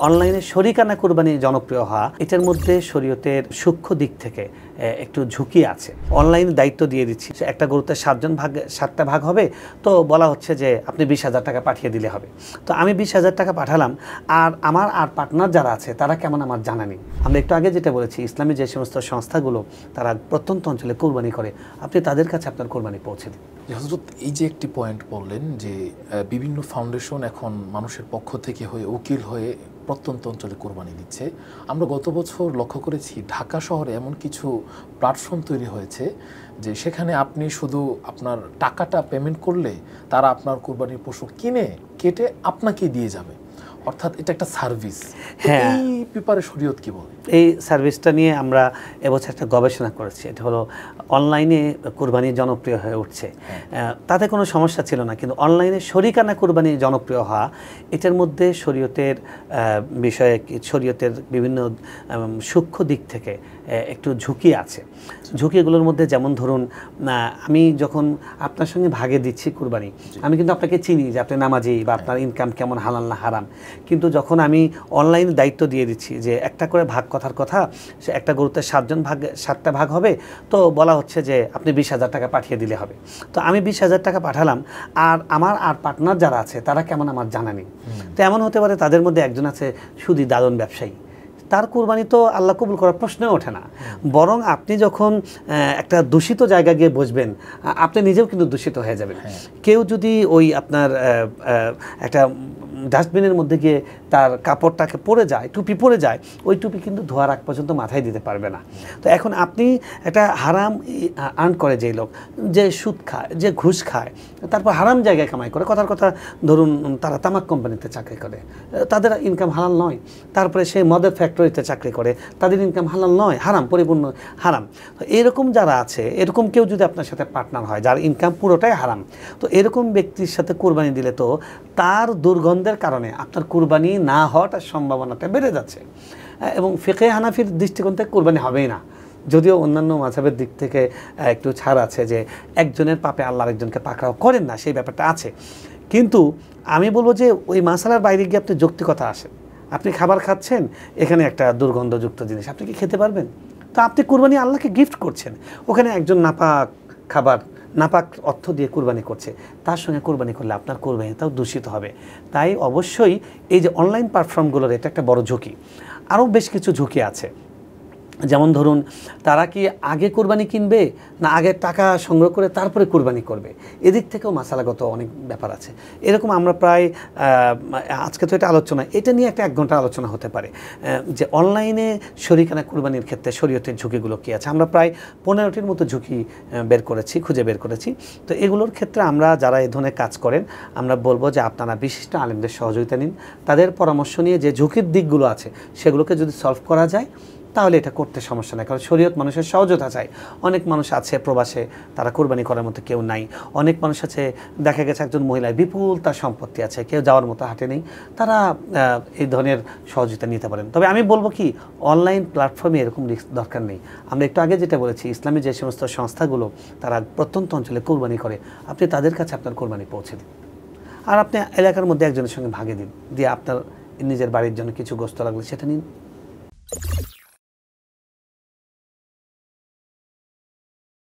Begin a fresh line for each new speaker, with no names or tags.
অনলাইনে শরিকানা কুরবানি জনপ্রিয় হওয়া এটার মধ্যে শরীয়তের সূক্ষ্ম দিক থেকে একটু ঝুঁকি আছে। অনলাইনে দায়িত্ব দিয়ে দিচ্ছি, একটা গরুতে 7টা ভাগ হবে, তো বলা হচ্ছে যে আপনি 20,000 টাকা পাঠিয়ে দিলে হবে। তো আমি 20,000 টাকা পাঠালাম, আর আমার পার্টনার যারা আছে তারা কেমন আমার জানা নেই। আমরা একটু আগে যেটা বলেছি, ইসলামী যে সমস্ত সংস্থাগুলো তারা প্রত্যন্ত অঞ্চলে কোরবানি করে, আপনি তাদের কাছে আপনার কোরবানি পৌঁছে দিন।
হযরত, এই যে একটি পয়েন্ট বললেন যে বিভিন্ন ফাউন্ডেশন এখন মানুষের পক্ষ থেকে হয়ে উকিল হয়ে প্রত্যন্ত অঞ্চলে কোরবানি দিচ্ছে। আমরা গত বছর লক্ষ্য করেছি ঢাকা শহরে এমন কিছু প্ল্যাটফর্ম তৈরি হয়েছে যে সেখানে আপনি শুধু আপনার টাকাটা পেমেন্ট করলে তারা আপনার কোরবানির পশু কিনে কেটে আপনাকে দিয়ে যাবে, অর্থাৎ এটা একটা সার্ভিস। এই ব্যাপারে শরীয়ত কি বলে?
এই সার্ভিসটা নিয়ে আমরা এবছর একটা গবেষণা করেছি। এটা হলো অনলাইনে কুরবানি জনপ্রিয় হয়ে উঠছে, তাতে কোনো সমস্যা ছিল না, কিন্তু অনলাইনে শরিকানা কুরবানি জনপ্রিয় হওয়া এটার মধ্যে শরীয়তের বিষয়ে, শরীয়তের বিভিন্ন সূক্ষ্ম দিক থেকে একটু ঝুঁকি আছে। ঝুঁকিগুলোর মধ্যে যেমন ধরুন, আমি যখন আপনার সঙ্গে ভাগে দিচ্ছি কুরবানি, আমি কিন্তু আপনাকে চিনি যে আপনি নামাজি বা আপনার ইনকাম কেমন, হালাল না হারাম। কিন্তু যখন আমি অনলাইনে দায়িত্ব দিয়ে দিচ্ছি যে একটা করে ভাগ কথার কথা, সে একটা গরুতে 7টা ভাগ হবে, তো বলা হচ্ছে যে আপনি 20,000 টাকা পাঠিয়ে দিলে হবে। তো আমি 20,000 টাকা পাঠালাম, আর আমার পার্টনার যারা আছে তারা কেমন আমার জানা নেই। তো এমন হতে পারে তাদের মধ্যে একজন আছে সুদি দাদন ব্যবসায়ী, তার কোরবানি তো আল্লাহ কবুল করার প্রশ্নই ওঠে না। বরং আপনি যখন একটা দূষিত জায়গা গিয়ে বসবেন, আপনি নিজেও কিন্তু দূষিত হয়ে যাবেন। কেউ যদি ওই আপনার একটা ডাস্টবিনের মধ্যে গিয়ে তার কাপড়টাকে পরে যায়, টুপি পরে যায়, ওই টুপি কিন্তু ধোয়ার আগ পর্যন্ত মাথায় দিতে পারবে না। তো এখন আপনি একটা হারাম আর্ন করে যেই লোক, যে সুদ খায়, যে ঘুষ খায়, তারপর হারাম জায়গায় কামাই করে, কথার কথা ধরুন তারা তামাক কোম্পানিতে চাকরি করে, তাদের ইনকাম হালাল নয়। তারপরে সে মদের ফ্যাক্টরিতে চাকরি করে, তাদের ইনকাম হালাল নয়, হারাম, পরিপূর্ণ হারাম। তো এরকম যারা আছে, এরকম কেউ যদি আপনার সাথে পার্টনার হয় যার ইনকাম পুরোটাই হারাম, তো এরকম ব্যক্তির সাথে কোরবানি দিলে তো তার দুর্গন্ধের কারণে আপনার কোরবানি না হওয়াটার সম্ভাবনাটা বেড়ে যাচ্ছে। এবং ফিকহে হানাফির দৃষ্টিকোণ থেকে কোরবানি হবেই না, যদিও অন্যান্য মাযহাবের দিক থেকে একটু ছাড় আছে যে একজনের পাপে আল্লাহ আরেকজনকে পাকড়াও করেন না, সেই ব্যাপারটা আছে। কিন্তু আমি বলবো যে ওই মাসালার বাইরে গিয়ে আপনি যৌক্তিকতা আসেন। আপনি খাবার খাচ্ছেন, এখানে একটা দুর্গন্ধযুক্ত জিনিস, আপনি কি খেতে পারবেন? তো আপনি কুরবানি আল্লাহকে গিফট করছেন, ওখানে একজন নাপাক খাবার, নাপাক অর্থ দিয়ে কুরবানি করছে, তার সঙ্গে কুরবানি করলে আপনার কুরবানিটাও দূষিত হবে। তাই অবশ্যই এই যে অনলাইন প্ল্যাটফর্মগুলোর এটা একটা বড় ঝুঁকি। আরও বেশ কিছু ঝুঁকি আছে, যেমন ধরুন তারা কি আগে কোরবানি কিনবে না আগে টাকা সংগ্রহ করে তারপরে কোরবানি করবে, এদিক থেকেও মাসালাগত অনেক ব্যাপার আছে। এরকম আমরা প্রায় আজকে তো এটা আলোচনা, এটা নিয়ে একটা 1 ঘন্টা আলোচনা হতে পারে যে অনলাইনে শরিকানা কোরবানির ক্ষেত্রে শরীয়তের ঝুঁকিগুলো কী আছে। আমরা প্রায় 15টির মতো ঝুঁকি খুঁজে বের করেছি। তো এগুলোর ক্ষেত্রে আমরা যারা এই ধরনের কাজ করেন, আমরা বলবো যে আপনারা বিশিষ্ট আলেমদের সহযোগিতা নিন, তাদের পরামর্শ নিয়ে যে ঝুঁকির দিকগুলো আছে সেগুলোকে যদি সলভ করা যায় তাহলে এটা করতে সমস্যা নেই। কারণ শরীয়ত মানুষের সহজতা চায়। অনেক মানুষ আছে প্রবাসে, তারা কোরবানি করার মতো কেউ নাই। অনেক মানুষ আছে, দেখা গেছে একজন মহিলায় বিপুল তার সম্পত্তি আছে, কেউ যাওয়ার মতো হাটে নেই, তারা এই ধরনের সহযোগিতা নিতে পারেন। তবে আমি বলবো কি, অনলাইন প্ল্যাটফর্মে এরকম রিস্ক দরকার নেই। আমরা একটু আগে যেটা বলেছি, ইসলামী যে সমস্ত সংস্থাগুলো তারা প্রত্যন্ত অঞ্চলে কোরবানি করে, আপনি তাদের কাছে আপনার কোরবানি পৌঁছে দিন। আর আপনি এলাকার মধ্যে একজনের সঙ্গে ভাগে দিন, দিয়ে আপনার নিজের বাড়ির জন্য কিছু গোশত লাগলে সেটা নিন।